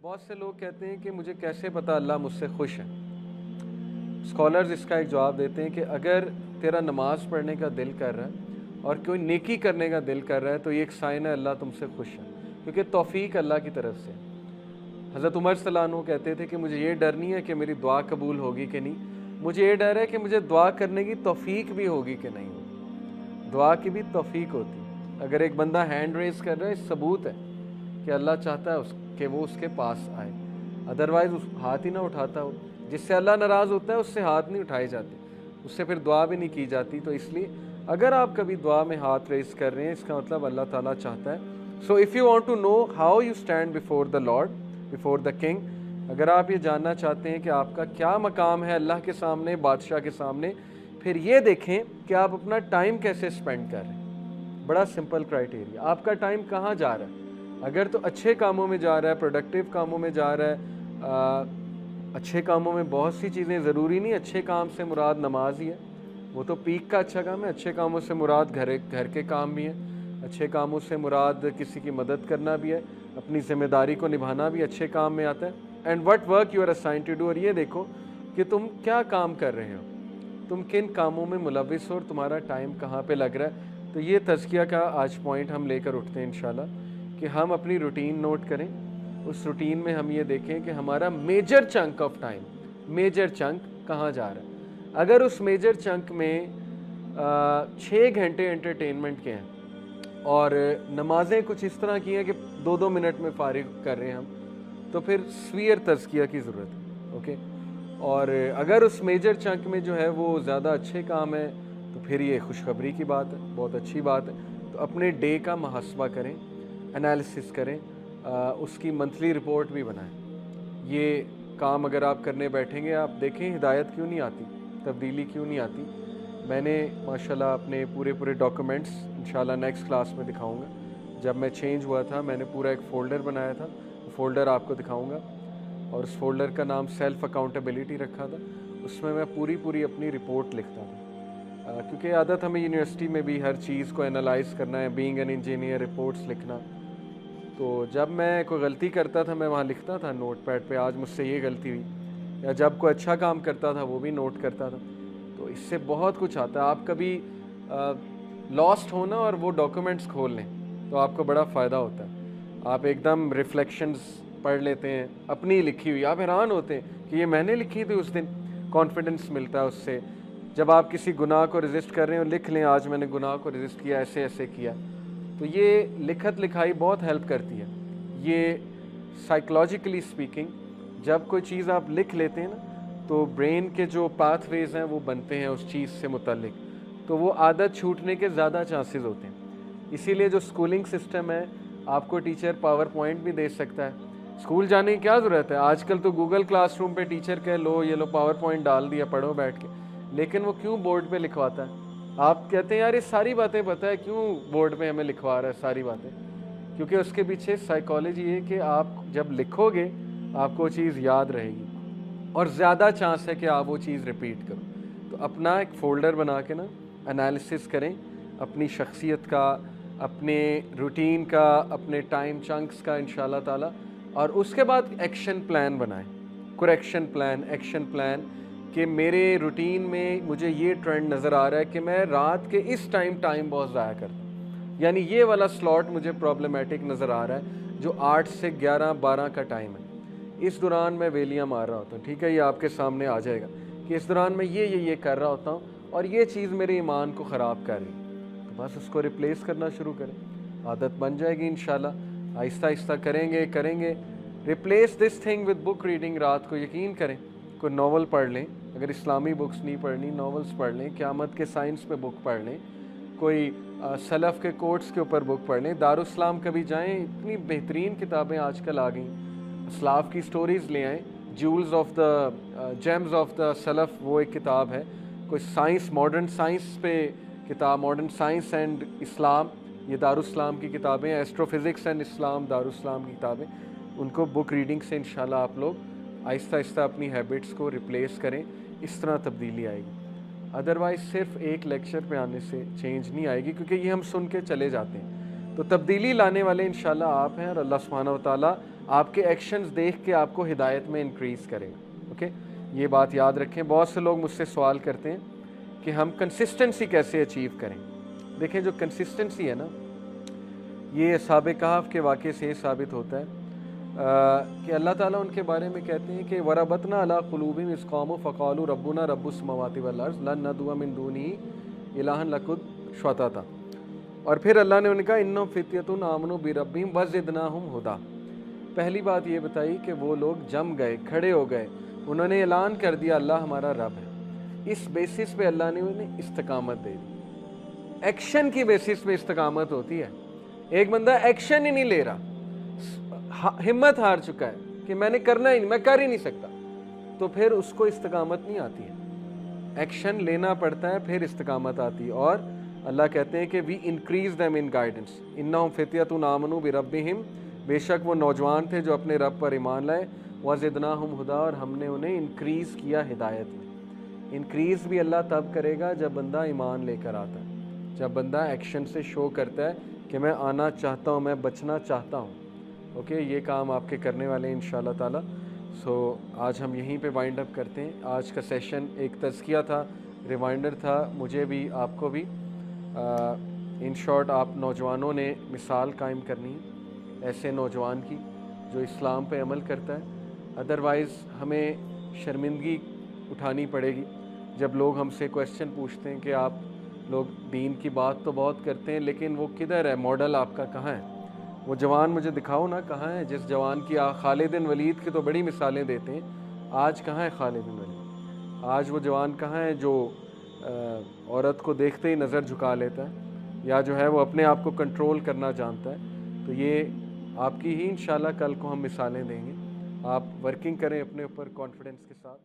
بہت سے لوگ کہتے ہیں کہ مجھے کیسے پتا اللہ مجھ سے خوش ہے. اسکالرز اس کا ایک جواب دیتے ہیں کہ اگر تیرا نماز پڑھنے کا دل کر رہا ہے اور کوئی نیکی کرنے کا دل کر رہا ہے تو یہ ایک سائن ہے اللہ تم سے خوش ہے, کیونکہ توفیق اللہ کی طرف سے. حضرت عمر صلی اللہ عنہ کہتے تھے کہ مجھے یہ ڈر نہیں ہے کہ میری دعا قبول ہوگی کہ نہیں, مجھے یہ ڈر ہے کہ مجھے دعا کرنے کی توفیق بھی ہوگی کہ نہیں ہوگی. دعا کی بھی توفیق ہوتی ہے. اگر ایک بندہ ہینڈ ریز کر رہا ہے, ثبوت ہے کہ اللہ چاہتا ہے کہ وہ اس کے پاس آئے, ادروائز ہاتھ ہی نہ اٹھاتا ہو. جس سے اللہ ناراض ہوتا ہے اس سے ہاتھ نہیں اٹھائے جاتے, اس سے پھر دعا بھی نہیں کی جاتی. تو اس لیے اگر آپ کبھی دعا میں ہاتھ ریز کر رہے ہیں, اس کا مطلب اللہ تعالیٰ چاہتا ہے. So if you want to know how you stand before the Lord, before the king, اگر آپ یہ جاننا چاہتے ہیں کہ آپ کا کیا مقام ہے اللہ کے سامنے, بادشاہ کے سامنے, پھر یہ دیکھیں کہ آپ اپنا ٹائم کیسے اسپینڈ کر رہے ہیں. بڑا سمپل کرائٹیریا, آپ کا ٹائم کہاں جا رہا ہے. اگر تو اچھے کاموں میں جا رہا ہے, پروڈکٹیو کاموں میں جا رہا ہے, اچھے کاموں میں بہت سی چیزیں, ضروری نہیں اچھے کام سے مراد نماز ہی ہے, وہ تو پیک کا اچھا کام ہے. اچھے کاموں سے مراد گھر کے کام بھی ہیں, اچھے کاموں سے مراد کسی کی مدد کرنا بھی ہے, اپنی ذمہ داری کو نبھانا بھی اچھے کام میں آتا ہے. And what work you are assigned to do, اور یہ دیکھو کہ تم کیا کام کر رہے ہو, تم کن کاموں میں ملوث ہو اور تمہارا ٹائم کہاں پہ لگ رہا ہے. تو یہ تزکیہ کا آج پوائنٹ ہم لے کر اٹھتے ہیں انشاءاللہ, کہ ہم اپنی روٹین نوٹ کریں. اس روٹین میں ہم یہ دیکھیں کہ ہمارا major chunk of time, major chunk کہاں جا رہا ہے. اگر اس میجر چنک میں 6 گھنٹے انٹرٹینمنٹ کے ہیں اور نمازیں کچھ اس طرح کی ہیں کہ 2 منٹ میں فارغ کر رہے ہیں ہم, تو پھر سویر تزکیہ کی ضرورت ہے. اوکے, اور اگر اس میجر چنک میں جو ہے وہ زیادہ اچھے کام ہے تو پھر یہ خوشخبری کی بات ہے, بہت اچھی بات ہے. تو اپنے ڈے کا محاسبہ کریں, انالیسس کریں, اس کی منتھلی رپورٹ بھی بنائیں. یہ کام اگر آپ کرنے بیٹھیں گے, آپ دیکھیں ہدایت کیوں نہیں آتی, تبدیلی کیوں نہیں آتی. میں نے ماشاءاللہ اپنے پورے ڈاکومنٹس انشاءاللہ نیکسٹ کلاس میں دکھاؤں گا. جب میں چینج ہوا تھا میں نے پورا ایک فولڈر بنایا تھا, فولڈر آپ کو دکھاؤں گا, اور اس فولڈر کا نام سیلف اکاؤنٹیبلٹی رکھا تھا. اس میں پوری اپنی رپورٹ لکھتا تھا, کیونکہ عادت ہمیں یونیورسٹی میں بھی ہر چیز کو انالائز کرنا ہے, بینگ این انجینئر, رپورٹس لکھنا. تو جب میں کوئی غلطی کرتا تھا میں وہاں لکھتا تھا نوٹ پیڈ پہ, آج مجھ سے یہ غلطی ہوئی, یا جب کوئی اچھا کام کرتا تھا وہ بھی نوٹ کرتا تھا. تو اس سے بہت کچھ آتا ہے. آپ کبھی لاسٹ ہونا اور وہ ڈاکومنٹس کھول لیں تو آپ کو بڑا فائدہ ہوتا ہے. آپ ایک دم ریفلیکشنز پڑھ لیتے ہیں اپنی لکھی ہوئی, آپ حیران ہوتے ہیں کہ یہ میں نے لکھی تھی اس دن. کانفیڈنس ملتا ہے اس سے. جب آپ کسی گناہ کو ریزسٹ کر رہے ہیں اور لکھ لیں آج میں نے گناہ کو ریزسٹ کیا, ایسے کیا, تو یہ لکھت لکھائی بہت ہیلپ کرتی ہے. یہ سائیکلوجیکلی اسپیکنگ جب کوئی چیز آپ لکھ لیتے ہیں نا تو برین کے جو پاتھ ویز ہیں وہ بنتے ہیں اس چیز سے متعلق, تو وہ عادت چھوٹنے کے زیادہ چانسز ہوتے ہیں. اسی لیے جو اسکولنگ سسٹم ہے, آپ کو ٹیچر پاور پوائنٹ بھی دے سکتا ہے, اسکول جانے کی کیا ضرورت ہے. آج کل تو گوگل کلاس روم پہ ٹیچر کہ لو یہ لو پاور پوائنٹ ڈال دیا, پڑھو بیٹھ کے. لیکن وہ کیوں بورڈ پہ لکھواتا ہے؟ آپ کہتے ہیں یار یہ ساری باتیں پتہ ہے, کیوں بورڈ پہ ہمیں لکھوا رہا ہے ساری باتیں؟ کیونکہ اس کے پیچھے سائیکالوجی ہے کہ آپ جب لکھو گے آپ کو وہ چیز یاد رہے گی اور زیادہ چانس ہے کہ آپ وہ چیز ریپیٹ کرو. تو اپنا ایک فولڈر بنا کے نا انالیسس کریں اپنی شخصیت کا, اپنے روٹین کا, اپنے ٹائم چنکس کا انشاءاللہ تعالی, اور اس کے بعد ایکشن پلان بنائیں, کریکشن پلان, ایکشن پلان, کہ میرے روٹین میں مجھے یہ ٹرینڈ نظر آ رہا ہے کہ میں رات کے اس ٹائم بہت ضائع کرتا ہوں, یعنی یہ والا سلاٹ مجھے پرابلمٹک نظر آ رہا ہے جو 8 سے 11-12 کا ٹائم ہے. اس دوران میں ویلیاں مار رہا ہوتا ہوں, ٹھیک ہے, یہ آپ کے سامنے آ جائے گا کہ اس دوران میں یہ کر رہا ہوتا ہوں اور یہ چیز میرے ایمان کو خراب کر رہی ہے. تو بس اس کو ریپلیس کرنا شروع کریں, عادت بن جائے گی انشاءاللہ. آہستہ آہستہ کریں گے. Replace this thing with book reading. رات کو یقین کریں کوئی ناول پڑھ لیں, اگر اسلامی بکس نہیں پڑھنی ناولز پڑھ لیں, قیامت کے سائنس پہ بک پڑھ لیں, کوئی سلف کے کوٹس کے اوپر بک پڑھ لیں. دارالاسلام کبھی جائیں, اتنی بہترین کتابیں آج کل آ گئیں, اسلاف کی سٹوریز لے آئیں. Jewels of the gems of the self وہ ایک کتاب ہے. کوئی سائنس, ماڈرن سائنس پہ کتاب, ماڈرن سائنس اینڈ اسلام, یہ دارالاسلام کی کتابیں, ایسٹرو فزکس اینڈ اسلام دارالاسلام کی کتابیں. ان کو بک ریڈنگ سے انشاءاللہ آپ لوگ آہستہ آہستہ اپنی ہیبٹس کو ریپلیس کریں, اس طرح تبدیلی آئے گی. ادروائز صرف ایک لیکچر پہ آنے سے چینج نہیں آئے گی, کیونکہ یہ ہم سن کے چلے جاتے ہیں. تو تبدیلی لانے والے انشاءاللہ آپ ہیں, اور اللہ سبحانہ و تعالیٰ آپ کے ایکشنز دیکھ کے آپ کو ہدایت میں انکریز کرے گا. اوکے, یہ بات یاد رکھیں. بہت سے لوگ مجھ سے سوال کرتے ہیں کہ ہم کنسسٹنسی کیسے اچیو کریں. دیکھیں جو کنسسٹنسی ہے نا, یہ اصحاب کہف کے واقعے سے یہ ثابت ہوتا ہے کہ اللہ تعالیٰ ان کے بارے میں کہتے ہیں کہ وَرَبَطْنَا عَلَىٰ قُلُوبِهِمْ إِذْ قَامُوا فَقَالُوا رَبُّنَا رَبُّ السَّمَاوَاتِ وَالْأَرْضِ لَن نَّدْعُوَ مِن دُونِهِ إِلَٰهًا لَّقَدْ شَطَطَ. اور پھر اللہ نے ان کا إِنَّهُمْ فِتْيَةٌ آمَنُوا بِرَبِّهِمْ وَزِدْنَاهُمْ هُدًى. پہلی بات یہ بتائی کہ وہ لوگ جم گئے, کھڑے ہو گئے, انہوں نے اعلان کر دیا اللہ ہمارا رب ہے. اس بیسس پہ اللہ نے انہیں استقامت دے دی. ایکشن کی بیسس پہ استقامت ہوتی ہے. ایک بندہ ایکشن ہی نہیں لے رہا, ہمت ہار چکا ہے کہ میں نے کرنا ہی نہیں, میں کر ہی نہیں سکتا, تو پھر اس کو استقامت نہیں آتی ہے. ایکشن لینا پڑتا ہے پھر استقامت آتی ہے. اور اللہ کہتے ہیں کہ we increase them in guidance. انہم فتیۃ آمنوا بربہم, بے شک وہ نوجوان تھے جو اپنے رب پر ایمان لائے, وزدناہم ہدی, اور ہم نے انہیں انکریز کیا ہدایت میں. انکریز بھی اللہ تب کرے گا جب بندہ ایمان لے کر آتا ہے, جب بندہ ایکشن سے شو کرتا ہے کہ میں آنا چاہتا ہوں, میں بچنا چاہتا ہوں. اوکے, یہ کام آپ کے کرنے والے ہیں انشاءاللہ تعالی. سو آج ہم یہیں پہ وائنڈ اپ کرتے ہیں. آج کا سیشن ایک تزکیہ تھا, ریمائنڈر تھا مجھے بھی, آپ کو بھی. ان شارٹ آپ نوجوانوں نے مثال قائم کرنی ہے ایسے نوجوان کی جو اسلام پہ عمل کرتا ہے. ادروائز ہمیں شرمندگی اٹھانی پڑے گی جب لوگ ہم سے کویشچن پوچھتے ہیں کہ آپ لوگ دین کی بات تو بہت کرتے ہیں لیکن وہ کدھر ہے, ماڈل آپ کا کہاں ہے, وہ جوان مجھے دکھاؤ نا کہاں ہے, جس جوان کی خالد بن ولید کی تو بڑی مثالیں دیتے ہیں, آج کہاں ہے خالد بن ولید؟ آج وہ جوان کہاں ہے جو عورت کو دیکھتے ہی نظر جھکا لیتا ہے, یا جو ہے وہ اپنے آپ کو کنٹرول کرنا جانتا ہے؟ تو یہ آپ کی ہی انشاءاللہ کل کو ہم مثالیں دیں گے. آپ ورکنگ کریں اپنے اوپر کانفیڈنس کے ساتھ.